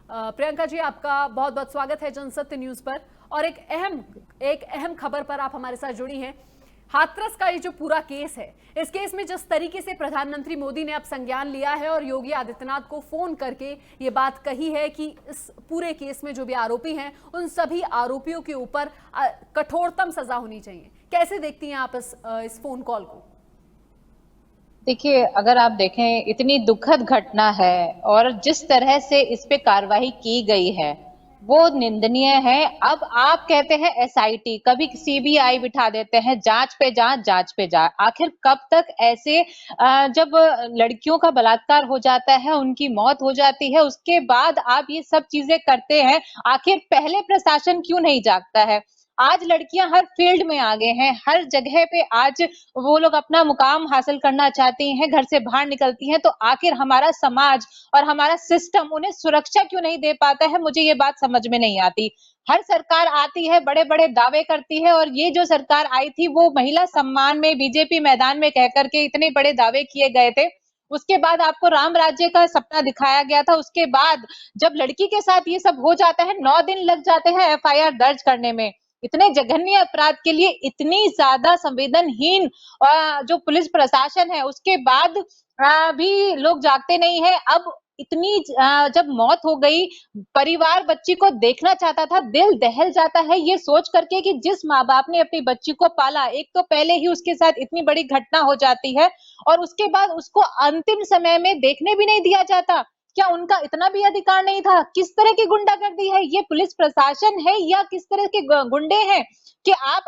प्रियंका जी, आपका बहुत बहुत स्वागत है जनसत्य न्यूज पर। और एक अहम खबर पर आप हमारे साथ जुड़ी हैं। हाथरस का ये जो पूरा केस है, इस केस में जिस तरीके से प्रधानमंत्री मोदी ने अब संज्ञान लिया है और योगी आदित्यनाथ को फोन करके ये बात कही है कि इस पूरे केस में जो भी आरोपी हैं उन सभी आरोपियों के ऊपर कठोरतम सजा होनी चाहिए, कैसे देखती हैं आप इस फोन कॉल को? देखिए, अगर आप देखें, इतनी दुखद घटना है और जिस तरह से इस पे कार्रवाई की गई है वो निंदनीय है। अब आप कहते हैं एसआईटी, कभी सीबीआई बिठा देते हैं, जांच पे जांच, जांच पे जांच। आखिर कब तक ऐसे जब लड़कियों का बलात्कार हो जाता है, उनकी मौत हो जाती है, उसके बाद आप ये सब चीजें करते हैं, आखिर पहले प्रशासन क्यों नहीं जागता है? आज लड़कियां हर फील्ड में आगे हैं, हर जगह पे आज वो लोग अपना मुकाम हासिल करना चाहती हैं, घर से बाहर निकलती हैं, तो आखिर हमारा समाज और हमारा सिस्टम उन्हें सुरक्षा क्यों नहीं दे पाता है? मुझे ये बात समझ में नहीं आती। हर सरकार आती है, बड़े-बड़े दावे करती है, और ये जो सरकार आई थी वो महिला सम्मान में, बीजेपी मैदान में कह करके इतने बड़े दावे किए गए थे। उसके बाद आपको राम राज्य का सपना दिखाया गया था। उसके बाद जब लड़की के साथ ये सब हो जाता है, 9 दिन लग जाते हैं एफआईआर दर्ज करने में। इतने जघन्य अपराध के लिए इतनी ज्यादा संवेदनहीन जो पुलिस प्रशासन है, उसके बाद भी लोग जागते नहीं है। अब इतनी जब मौत हो गई, परिवार बच्ची को देखना चाहता था, दिल दहल जाता है ये सोच करके कि जिस माँ बाप ने अपनी बच्ची को पाला, एक तो पहले ही उसके साथ इतनी बड़ी घटना हो जाती है और उसके बाद उसको अंतिम समय में देखने भी नहीं दिया जाता। क्या उनका इतना भी अधिकार नहीं था? किस तरह की गुंडागर्दी है ये? पुलिस प्रशासन है या किस तरह के गुंडे हैं कि आप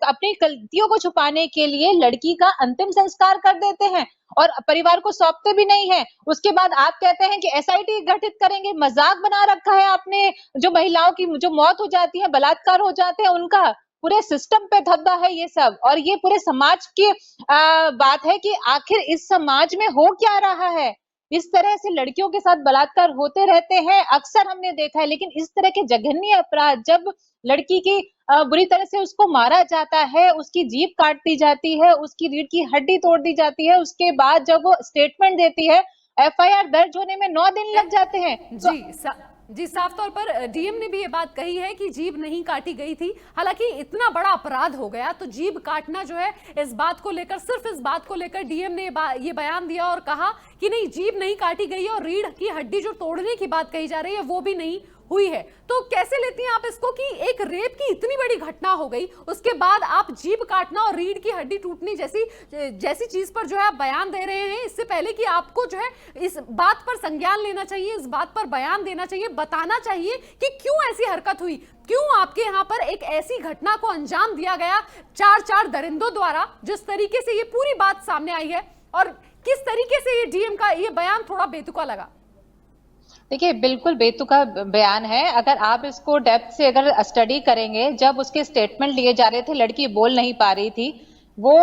अपनी गलतियों को छुपाने के लिए लड़की का अंतिम संस्कार कर देते हैं और परिवार को सौंपते भी नहीं है। उसके बाद आप कहते हैं कि एसआईटी गठित करेंगे। मजाक बना रखा है आपने। जो महिलाओं की जो मौत हो जाती है, बलात्कार हो जाते हैं, उनका पूरे सिस्टम पे धब्बा है ये सब। और ये पूरे समाज की बात है कि आखिर इस समाज में हो क्या रहा है। इस तरह से लड़कियों के साथ बलात्कार होते रहते हैं, अक्सर हमने देखा है। लेकिन इस तरह के जघन्य अपराध, जब लड़की की बुरी तरह से उसको मारा जाता है, उसकी जीभ काट दी जाती है, उसकी रीढ़ की हड्डी तोड़ दी जाती है, उसके बाद जब वो स्टेटमेंट देती है, एफआईआर दर्ज होने में 9 दिन लग जाते हैं। जी, साफ तौर पर डीएम ने भी ये बात कही है कि जीभ नहीं काटी गई थी। हालांकि इतना बड़ा अपराध हो गया तो जीभ काटना जो है, इस बात को लेकर, सिर्फ इस बात को लेकर डीएम ने ये बयान दिया और कहा कि नहीं, जीभ नहीं काटी गई और रीढ़ की हड्डी जो तोड़ने की बात कही जा रही है वो भी नहीं हुई है। तो कैसे लेती हैं आप इसको कि एक रेप की इतनी बड़ी घटना हो गई, उसके बाद आप जीभ काटना और रीढ़ की हड्डी टूटनी जैसी चीज पर जो है आप बयान दे रहे हैं? इससे पहले कि आपको जो है इस बात पर संज्ञान लेना चाहिए, इस बात पर बयान देना चाहिए, बताना चाहिए कि क्यों ऐसी हरकत हुई, क्यों आपके यहाँ पर एक ऐसी घटना को अंजाम दिया गया चार दरिंदों द्वारा, जिस तरीके से ये पूरी बात सामने आई है। और किस तरीके से ये डीएम का ये बयान थोड़ा बेतुका लगा? देखिए, बिल्कुल बेतुका बयान है। अगर आप इसको डेप्थ से अगर स्टडी करेंगे, जब उसके स्टेटमेंट लिए जा रहे थे, लड़की बोल नहीं पा रही थी, वो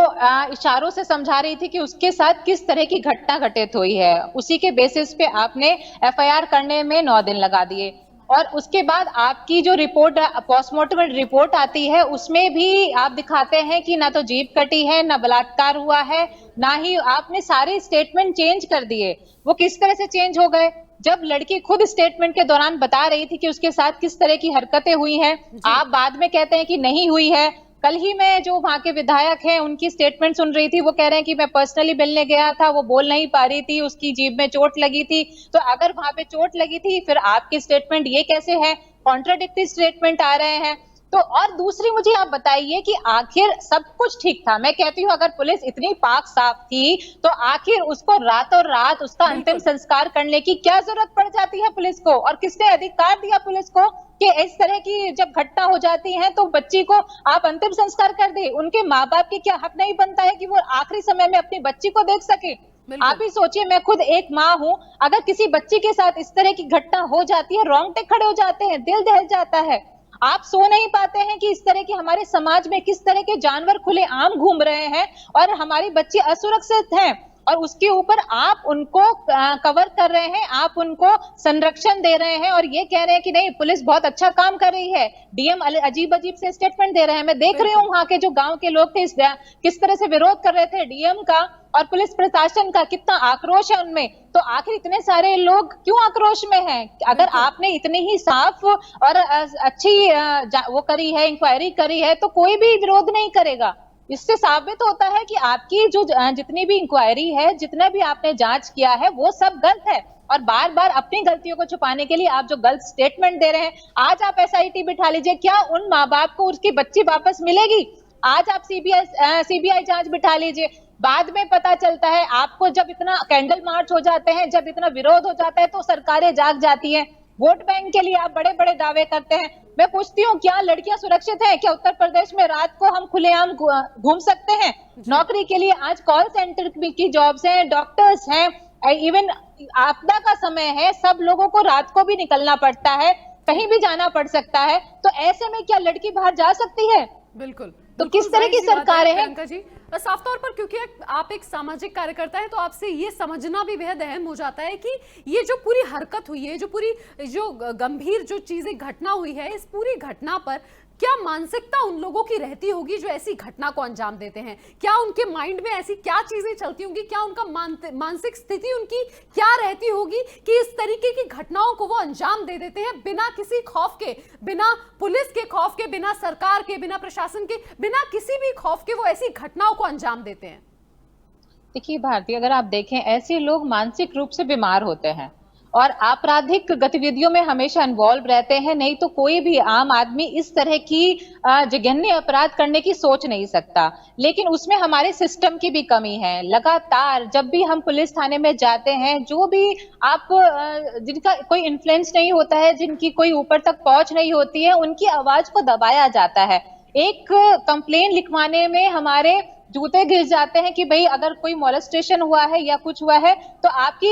इशारों से समझा रही थी कि उसके साथ किस तरह की घटना घटित हुई है। उसी के बेसिस पे आपने एफआईआर करने में 9 दिन लगा दिए। और उसके बाद आपकी जो रिपोर्ट, पोस्टमार्टम रिपोर्ट आती है, उसमें भी आप दिखाते हैं कि ना तो जीभ कटी है, ना बलात्कार हुआ है, ना ही आपने सारे स्टेटमेंट चेंज कर दिए। वो किस तरह से चेंज हो गए? जब लड़की खुद स्टेटमेंट के दौरान बता रही थी कि उसके साथ किस तरह की हरकतें हुई हैं, आप बाद में कहते हैं कि नहीं हुई है। कल ही मैं जो वहां के विधायक हैं उनकी स्टेटमेंट सुन रही थी, वो कह रहे हैं कि मैं पर्सनली मिलने गया था, वो बोल नहीं पा रही थी, उसकी जीभ में चोट लगी थी। तो अगर वहां पे चोट लगी थी, फिर आपकी स्टेटमेंट ये कैसे है? कॉन्ट्राडिक्टरी स्टेटमेंट आ रहे हैं। तो और दूसरी मुझे आप बताइए कि आखिर सब कुछ ठीक था। मैं कहती हूँ अगर पुलिस इतनी पाक साफ थी तो आखिर उसको रातों रात उसका अंतिम संस्कार करने की क्या जरूरत पड़ जाती है पुलिस को? और किसने अधिकार दिया पुलिस को कि इस तरह की जब घटना हो जाती है तो बच्ची को आप अंतिम संस्कार कर दे? उनके माँ बाप की क्या हक नहीं बनता है कि वो आखिरी समय में अपनी बच्ची को देख सके? आप ही सोचिए, मैं खुद एक माँ हूँ, अगर किसी बच्ची के साथ इस तरह की घटना हो जाती है, रोंगटे खड़े हो जाते हैं, दिल दहल जाता है। आप सो नहीं पाते हैं कि इस तरह के हमारे समाज में किस तरह के जानवर खुले आम घूम रहे हैं और हमारी बच्ची असुरक्षित हैं। और उसके ऊपर आप उनको कवर कर रहे हैं, आप उनको संरक्षण दे रहे हैं और ये कह रहे हैं कि नहीं पुलिस बहुत अच्छा काम कर रही है। डीएम अजीब अजीब से स्टेटमेंट दे रहे हैं। मैं देख रही हूँ वहां के जो गांव के लोग थे किस तरह से विरोध कर रहे थे डीएम का और पुलिस प्रशासन का, कितना आक्रोश है उनमें। तो आखिर इतने सारे लोग क्यों आक्रोश में हैं? अगर आपने इतनी ही साफ और अच्छी वो करी है, इंक्वायरी करी है, तो कोई भी विरोध नहीं करेगा। इससे साबित होता है कि आपकी जो जितनी भी इंक्वायरी है, जितना भी आपने जांच किया है, वो सब गलत है। और बार बार अपनी गलतियों को छुपाने के लिए आप जो गलत स्टेटमेंट दे रहे हैं, आज आप एसआईटी बिठा लीजिए, क्या उन माँ बाप को उसकी बच्ची वापस मिलेगी? आज आप सीबीआई जांच बिठा लीजिए, बाद में पता चलता है आपको, जब इतना कैंडल मार्च हो जाते हैं, जब इतना विरोध हो जाता है, तो सरकारें जाग जाती हैं। वोट बैंक के लिए आप बड़े बड़े दावे करते हैं। मैं पूछती हूँ, क्या लड़कियां सुरक्षित हैं? क्या उत्तर प्रदेश में रात को हम खुलेआम घूम सकते हैं? नौकरी के लिए आज कॉल सेंटर की जॉब्स हैं, डॉक्टर्स हैं, इवन आपदा का समय है, सब लोगों को रात को भी निकलना पड़ता है, कहीं भी जाना पड़ सकता है। तो ऐसे में क्या लड़की बाहर जा सकती है? बिल्कुल। तो किस तरह की सरकारें हैं? प्रियंका जी, साफ तौर पर क्योंकि आप एक सामाजिक कार्यकर्ता है, तो आपसे ये समझना भी बेहद अहम हो जाता है कि ये जो पूरी हरकत हुई है, जो गंभीर जो चीजें घटना हुई है, इस पूरी घटना पर क्या मानसिकता उन लोगों की रहती होगी जो ऐसी घटना को अंजाम देते हैं? क्या उनके माइंड में ऐसी क्या चीजें चलती होंगी? क्या उनका मानसिक स्थिति उनकी क्या रहती होगी कि इस तरीके की घटनाओं को वो अंजाम दे देते हैं बिना किसी खौफ के, बिना पुलिस के खौफ के, बिना सरकार के, बिना प्रशासन के, बिना किसी भी खौफ के वो ऐसी घटनाओं को अंजाम देते हैं? देखिए भारती, अगर आप देखें, ऐसे लोग मानसिक रूप से बीमार होते हैं और आपराधिक गतिविधियों में हमेशा इन्वॉल्व रहते हैं। नहीं तो कोई भी आम आदमी इस तरह की जघन्य अपराध करने की सोच नहीं सकता। लेकिन उसमें हमारे सिस्टम की भी कमी है। लगातार जब भी हम पुलिस थाने में जाते हैं, जो भी आप जिनका कोई इन्फ्लुएंस नहीं होता है, जिनकी कोई ऊपर तक पहुंच नहीं होती है, उनकी आवाज को दबाया जाता है। एक कंप्लेन लिखवाने में हमारे जूते घिस जाते हैं कि भाई अगर कोई मोलेस्टेशन हुआ है या कुछ हुआ है तो आपकी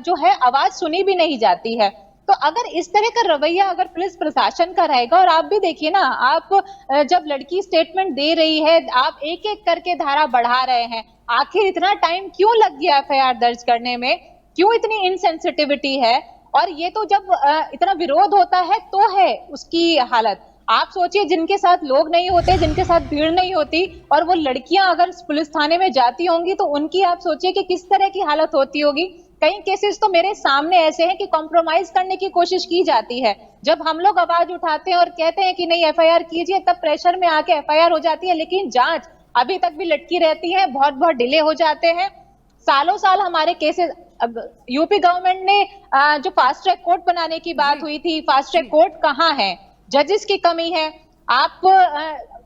जो है आवाज सुनी भी नहीं जाती है। तो अगर इस तरह का रवैया अगर पुलिस प्रशासन का रहेगा, और आप भी देखिए ना, आप जब लड़की स्टेटमेंट दे रही है, आप एक एक करके धारा बढ़ा रहे हैं। आखिर इतना टाइम क्यों लग गया एफआईआर दर्ज करने में? क्यों इतनी इनसेंसिटिविटी है? और ये तो जब इतना विरोध होता है तो है उसकी हालत। आप सोचिए, जिनके साथ लोग नहीं होते, जिनके साथ भीड़ नहीं होती, और वो लड़कियां अगर पुलिस थाने में जाती होंगी तो उनकी आप सोचिए कि किस तरह की हालत होती होगी। कई केसेस तो मेरे सामने ऐसे हैं कि कॉम्प्रोमाइज करने की कोशिश की जाती है। जब हम लोग आवाज उठाते हैं और कहते हैं कि नहीं एफआईआर कीजिए, तब प्रेशर में आके एफआईआर हो जाती है, लेकिन जांच अभी तक भी लटकी रहती है, बहुत बहुत डिले हो जाते हैं। सालों साल हमारे केसेस, यूपी गवर्नमेंट ने जो फास्ट ट्रैक कोर्ट बनाने की बात हुई थी, फास्ट ट्रैक कोर्ट कहाँ है? जजेस की कमी है। आप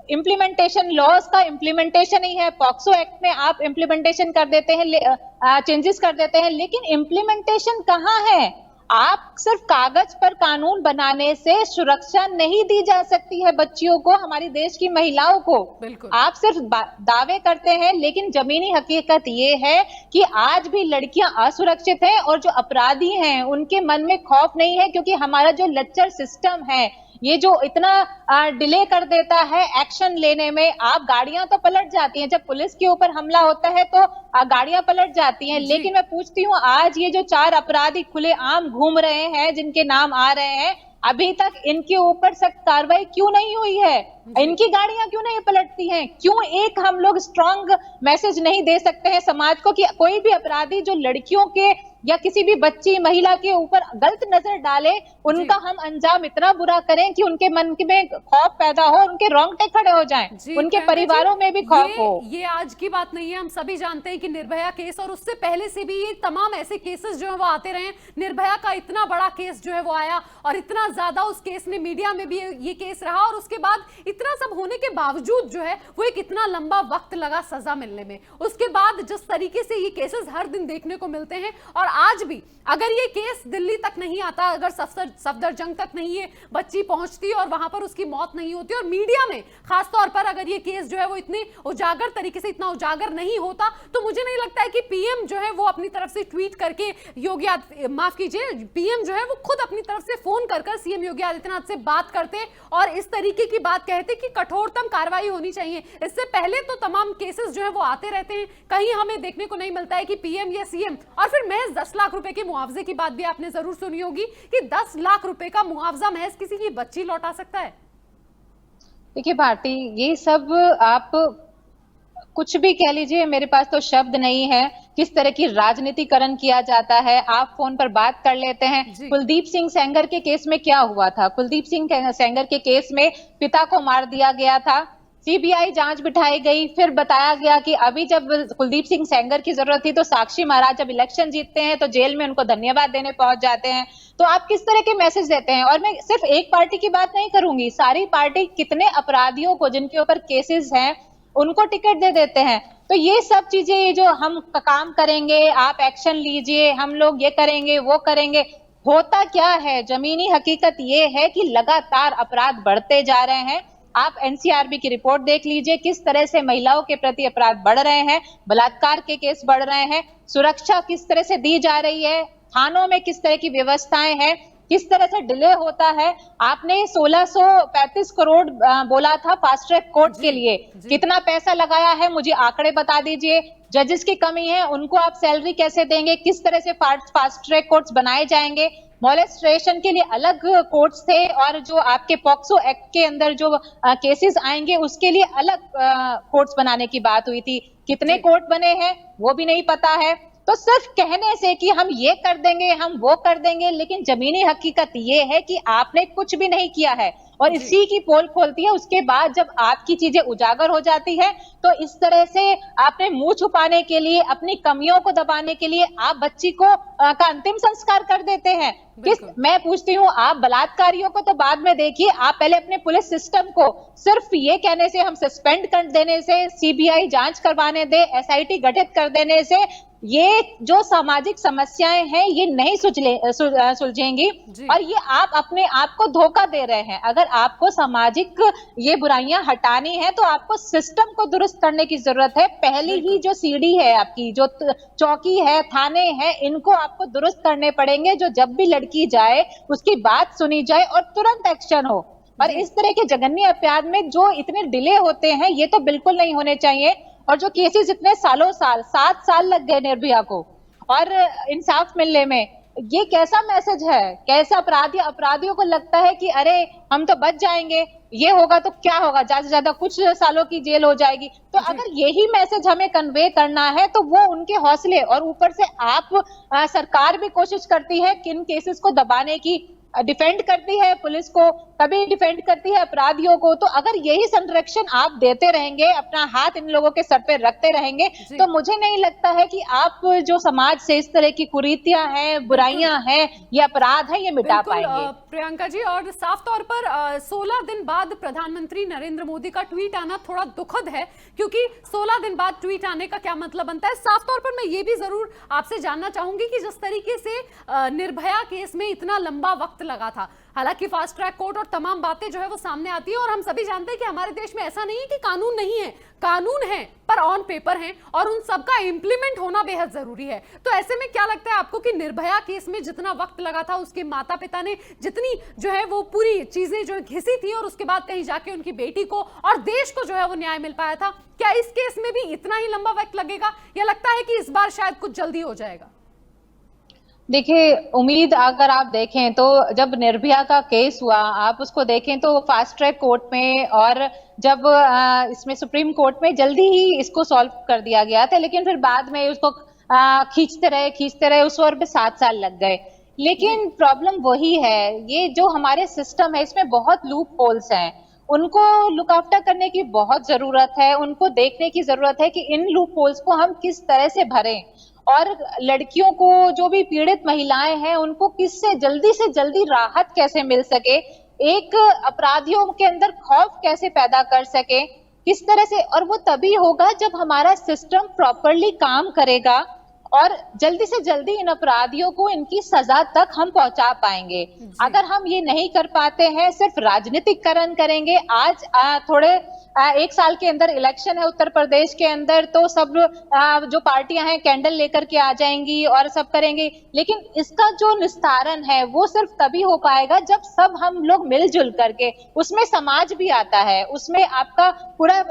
इम्प्लीमेंटेशन, लॉज का इम्प्लीमेंटेशन ही है। पॉक्सो एक्ट में आप इम्प्लीमेंटेशन कर देते हैं, चेंजेस कर देते हैं, लेकिन इम्प्लीमेंटेशन कहाँ है? आप सिर्फ कागज पर कानून बनाने से सुरक्षा नहीं दी जा सकती है बच्चियों को, हमारी देश की महिलाओं को। आप सिर्फ दावे करते हैं, लेकिन जमीनी हकीकत ये है कि आज भी लड़कियां असुरक्षित हैं और जो अपराधी हैं उनके मन में खौफ नहीं है, क्योंकि हमारा जो लच्चर सिस्टम है, ये जो इतना डिले कर देता है एक्शन लेने में। आप गाड़ियां तो पलट जाती हैं, जब पुलिस के ऊपर हमला होता है तो गाड़ियां पलट जाती हैं, लेकिन मैं पूछती हूँ, आज ये जो 4 अपराधी खुले आम घूम रहे हैं, जिनके नाम आ रहे हैं, अभी तक इनके ऊपर सख्त कार्रवाई क्यों नहीं हुई है? इनकी गाड़ियां क्यों नहीं पलटती हैं? क्यों एक हम लोग स्ट्रॉन्ग मैसेज नहीं दे सकते हैं समाज को कि कोई भी अपराधी जो लड़कियों के या किसी भी बच्ची, महिला के ऊपर गलत नजर डाले, उनका हम अंजाम इतना बुरा करें कि उनके मन में खौफ पैदा हो, उनके रोंगटे खड़े हो जाएं, उनके परिवारों में भी खौफ हो। ये आज की बात नहीं है, हम सभी जानते हैं कि निर्भया केस और उससे पहले से भी ये तमाम ऐसे केसेस जो है वो आते रहे। निर्भया का इतना बड़ा केस जो है वो आया और इतना ज्यादा उस केस ने मीडिया में भी ये केस रहा, और उसके बाद इतना सब होने के बावजूद जो है वो एक इतना लंबा वक्त लगा सजा मिलने में। उसके बाद जिस तरीके से ये केसेस हर दिन देखने को मिलते हैं, और आज भी अगर ये केस दिल्ली तक नहीं आता, अगर सफदरजंग तक नहीं ये बच्ची पहुंचती और वहां पर उसकी मौत नहीं होती, और मीडिया में खासतौर पर अगर ये केस जो है वो इतने उजागर तरीके से इतना उजागर नहीं होता, तो मुझे नहीं लगता है कि पीएम जो है वो अपनी तरफ से ट्वीट करके माफ कीजिए, पीएम जो है वो खुद अपनी तरफ से फोन कर सीएम योगी आदित्यनाथ से बात करते और इस तरीके की बात कहते कि कठोरतम कार्रवाई होनी चाहिए। इससे पहले तो तमाम केसेस जो है वो आते रहते हैं, कहीं हमें देखने को नहीं मिलता है कि पीएम या सीएम, और फिर महज 10 लाख रुपए के मुआवजे की बात भी आपने जरूर सुनी होगी कि 10 लाख रुपए का मुआवजा महज किसी की बच्ची लौटा सकता है। देखिए भारती, ये सब आप कुछ भी कह लीजिए, मेरे पास तो शब्द नहीं है किस तरह की राजनीतिकरण किया जाता है। आप फोन पर बात कर लेते हैं। कुलदीप सिंह सेंगर के केस में क्या हुआ था? कुलदीप सिंह सेंगर के केस में पिता को मार दिया गया था, सीबीआई जांच बिठाई गई, फिर बताया गया कि अभी जब कुलदीप सिंह सेंगर की जरूरत थी तो साक्षी महाराज जब इलेक्शन जीतते हैं तो जेल में उनको धन्यवाद देने पहुंच जाते हैं। तो आप किस तरह के मैसेज देते हैं? और मैं सिर्फ एक पार्टी की बात नहीं करूंगी, सारी पार्टी कितने अपराधियों को जिनके ऊपर केसेस हैं उनको टिकट दे देते हैं। तो ये सब चीजें, ये जो हम काम करेंगे, आप एक्शन लीजिए, हम लोग ये करेंगे वो करेंगे, होता क्या है? जमीनी हकीकत ये है कि लगातार अपराध बढ़ते जा रहे हैं। आप एनसीआरबी की रिपोर्ट देख लीजिए, किस तरह से महिलाओं के प्रति अपराध बढ़ रहे हैं, बलात्कार के केस बढ़ रहे हैं, सुरक्षा किस तरह से दी जा रही है, थानों में किस तरह की व्यवस्थाएं हैं, किस तरह से डिले होता है। आपने 1635 करोड़ बोला था फास्ट ट्रैक कोर्ट के लिए, कितना पैसा लगाया है मुझे आंकड़े बता दीजिए। जजेस की कमी है, उनको आप सैलरी कैसे देंगे? किस तरह से फास्ट ट्रैक कोर्ट्स बनाए जाएंगे? मॉलेस्ट्रेशन के लिए अलग कोर्ट्स थे और जो आपके पॉक्सो एक्ट के अंदर जो केसेस आएंगे उसके लिए अलग कोर्ट्स बनाने की बात हुई थी। कितने कोर्ट बने हैं वो भी नहीं पता है। तो सिर्फ कहने से कि हम ये कर देंगे, हम वो कर देंगे, लेकिन जमीनी हकीकत ये है कि आपने कुछ भी नहीं किया है और इसी की पोल खोलती है। उसके बाद जब आपकी चीजें उजागर हो जाती है तो इस तरह से आपने मुंह छुपाने के लिए, अपनी कमियों को दबाने के लिए आप बच्ची को का अंतिम संस्कार कर देते हैं। मैं पूछती हूँ, आप बलात्कारियों को तो बाद में देखिए, आप पहले अपने पुलिस सिस्टम को सिर्फ ये कहने से, हम सस्पेंड कर देने से, सीबीआई जांच करवाने दे, एसआईटी गठित कर देने से ये जो सामाजिक समस्याएं हैं ये नहीं सुलझेंगी और ये आप अपने आप को धोखा दे रहे हैं। अगर आपको सामाजिक ये बुराइयां हटानी है तो आपको सिस्टम को दुरुस्त करने की जरूरत है। पहली ही जो सीढ़ी है आपकी, जो चौकी है, थाने हैं, इनको आपको दुरुस्त करने पड़ेंगे, जो जब भी लड़की जाए उसकी बात सुनी जाए और तुरंत एक्शन हो। और इस तरह के जघन्य अपराध में जो इतने डिले होते हैं ये तो बिल्कुल नहीं होने चाहिए। और जो केसेस इतने सालों साल, 7 साल लग गए निर्भया को और इंसाफ मिलने में, ये कैसा मैसेज है? कैसा अपराधियों को लगता है कि अरे हम तो बच जाएंगे, ये होगा तो क्या होगा, ज्यादा से ज्यादा कुछ सालों की जेल हो जाएगी। तो अगर यही मैसेज हमें कन्वे करना है तो वो उनके हौसले, और ऊपर से आप सरकार भी कोशिश करती है किन केसेस को दबाने की, डिफेंड करती है पुलिस को, कभी डिफेंड करती है अपराधियों को। तो अगर यही संरक्षण आप देते रहेंगे, अपना हाथ इन लोगों के सर पे रखते रहेंगे, तो मुझे नहीं लगता है कि आप जो समाज से इस तरह की कुरीतियां हैं, बुराइयां हैं, ये अपराध है, ये मिटा पाएंगे। प्रियंका जी, और साफ तौर पर 16 दिन बाद प्रधानमंत्री नरेंद्र मोदी का ट्वीट आना थोड़ा दुखद है, क्योंकि 16 दिन बाद ट्वीट आने का क्या मतलब बनता है? साफ तौर पर मैं ये भी जरूर आपसे जानना चाहूंगी कि जिस तरीके से निर्भया केस में इतना लंबा वक्त लगा था, हालांकि फास्ट ट्रैक कोर्ट और तमाम बातें जो है वो सामने आती है, और हम सभी जानते हैं कि हमारे देश में ऐसा नहीं है कि कानून नहीं है, कानून है पर ऑन पेपर है और उन सबका इंप्लीमेंट होना बेहद जरूरी है। तो ऐसे में क्या लगता है आपको कि निर्भया केस में जितना वक्त लगा था, उसके माता पिता ने जितनी जो है वो पूरी चीजें जो घिसी थी और उसके बाद कहीं जाके उनकी बेटी को और देश को जो है वो न्याय मिल पाया था, क्या इस केस में भी इतना ही लंबा वक्त लगेगा या लगता है कि इस बार शायद कुछ जल्दी हो जाएगा? देखिए, उम्मीद अगर आप देखें तो जब निर्भया का केस हुआ, आप उसको देखें तो फास्ट ट्रैक कोर्ट में और जब इसमें सुप्रीम कोर्ट में जल्दी ही इसको सॉल्व कर दिया गया था, लेकिन फिर बाद में उसको खींचते रहे, उस ओर पे 7 साल लग गए। लेकिन प्रॉब्लम वही है, ये जो हमारे सिस्टम है इसमें बहुत लूप होल्स हैं, उनको लुक आफ्टर करने की बहुत जरूरत है, उनको देखने की जरूरत है कि इन लूप होल्स को हम किस तरह से भरें और लड़कियों को, जो भी पीड़ित महिलाएं हैं, उनको किससे जल्दी से जल्दी राहत कैसे मिल सके, एक अपराधियों के अंदर खौफ कैसे पैदा कर सके, किस तरह से। और वो तभी होगा जब हमारा सिस्टम प्रॉपरली काम करेगा और जल्दी से जल्दी इन अपराधियों को इनकी सजा तक हम पहुंचा पाएंगे। अगर हम ये नहीं कर पाते हैं, सिर्फ राजनीतिकरण करेंगे, आज थोड़े एक साल के अंदर इलेक्शन है उत्तर प्रदेश के अंदर, तो सब जो पार्टियां हैं कैंडल लेकर के आ जाएंगी और सब करेंगे, लेकिन इसका जो निस्तारण है वो सिर्फ तभी हो पाएगा जब सब हम लोग मिलजुल करके, उसमें समाज भी आता है, उसमें आपका पूरा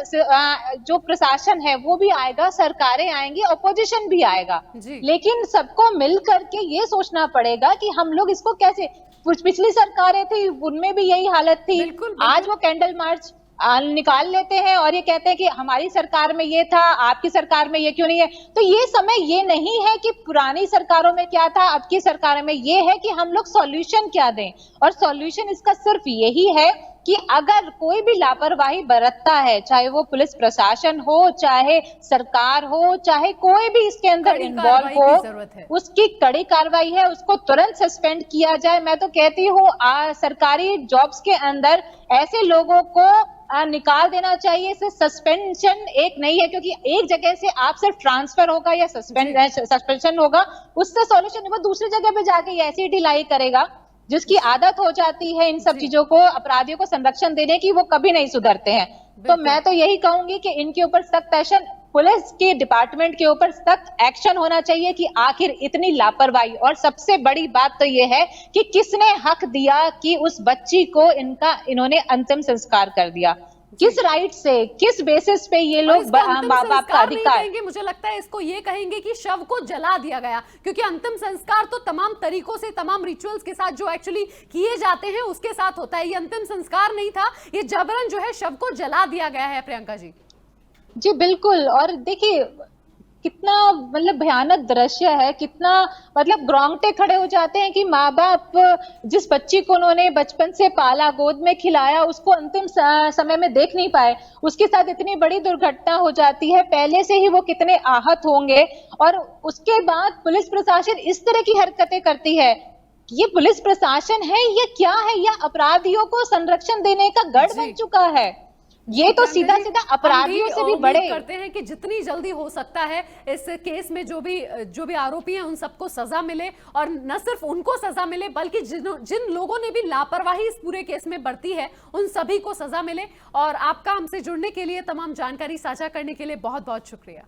जो प्रशासन है वो भी आएगा, सरकारें आएंगी, ऑपोजिशन भी आएगा, लेकिन सबको मिल करके ये सोचना पड़ेगा कि हम लोग इसको कैसे, कुछ पिछली सरकारें थी उनमें भी यही हालत थी। आज वो कैंडल मार्च निकाल लेते हैं और ये कहते हैं कि हमारी सरकार में ये था, आपकी सरकार में ये क्यों नहीं है। तो ये समय ये नहीं है कि पुरानी सरकारों में क्या था, अब की सरकार में ये है कि हम लोग सॉल्यूशन क्या दें, और सॉल्यूशन इसका सिर्फ यही है कि अगर कोई भी लापरवाही बरतता है, चाहे वो पुलिस प्रशासन हो, चाहे सरकार हो, चाहे कोई भी इसके अंदर इन्वॉल्व हो, उसकी कड़ी कार्रवाई है, उसको तुरंत सस्पेंड किया जाए। मैं तो कहती हूँ सरकारी जॉब्स के अंदर ऐसे लोगों को निकाल देना चाहिए। इसे सस्पेंशन एक नहीं है, क्योंकि एक जगह से आप सिर्फ ट्रांसफर होगा या सस्पेंशन होगा, उससे सॉल्यूशन नहीं, वो दूसरी जगह पे जाके ऐसी ढिलाई करेगा। जिसकी आदत हो जाती है इन सब चीजों को, अपराधियों को संरक्षण देने की, वो कभी नहीं सुधरते हैं। तो मैं तो यही कहूंगी कि इनके ऊपर सख्त एक्शन, पुलिस के डिपार्टमेंट के ऊपर सख्त एक्शन होना चाहिए कि आखिर इतनी लापरवाही, और सबसे बड़ी बात तो ये है कि किसने हक दिया कि उस बच्ची को इन्होंने अंतिम संस्कार कर दिया, किस राइट से, किस बेसिस पे ये लोग माँ बाप का अधिकार। मुझे लगता है इसको ये कहेंगे कि शव को जला दिया गया, क्योंकि अंतिम संस्कार तो तमाम तरीकों से, तमाम रिचुअल्स के साथ जो एक्चुअली किए जाते हैं उसके साथ होता है। ये अंतिम संस्कार नहीं था, ये जबरन जो है शव को जला दिया गया है। प्रियंका जी जी बिल्कुल, और देखिए कितना मतलब भयानक दृश्य है, कितना मतलब रोंगटे खड़े हो जाते हैं कि माँ बाप जिस बच्ची को उन्होंने बचपन से पाला, गोद में खिलाया, उसको अंतिम समय में देख नहीं पाए, उसके साथ इतनी बड़ी दुर्घटना हो जाती है, पहले से ही वो कितने आहत होंगे, और उसके बाद पुलिस प्रशासन इस तरह की हरकतें करती है। ये पुलिस प्रशासन है, ये क्या है, यह अपराधियों को संरक्षण देने का गढ़ बन चुका है। ये तो सीधा सीधा अपराधियों से भी बड़े करते हैं कि जितनी जल्दी हो सकता है इस केस में जो भी आरोपी हैं उन सबको सजा मिले, और न सिर्फ उनको सजा मिले बल्कि जिन लोगों ने भी लापरवाही इस पूरे केस में बरती है उन सभी को सजा मिले। और आपका हमसे जुड़ने के लिए, तमाम जानकारी साझा करने के लिए बहुत बहुत शुक्रिया।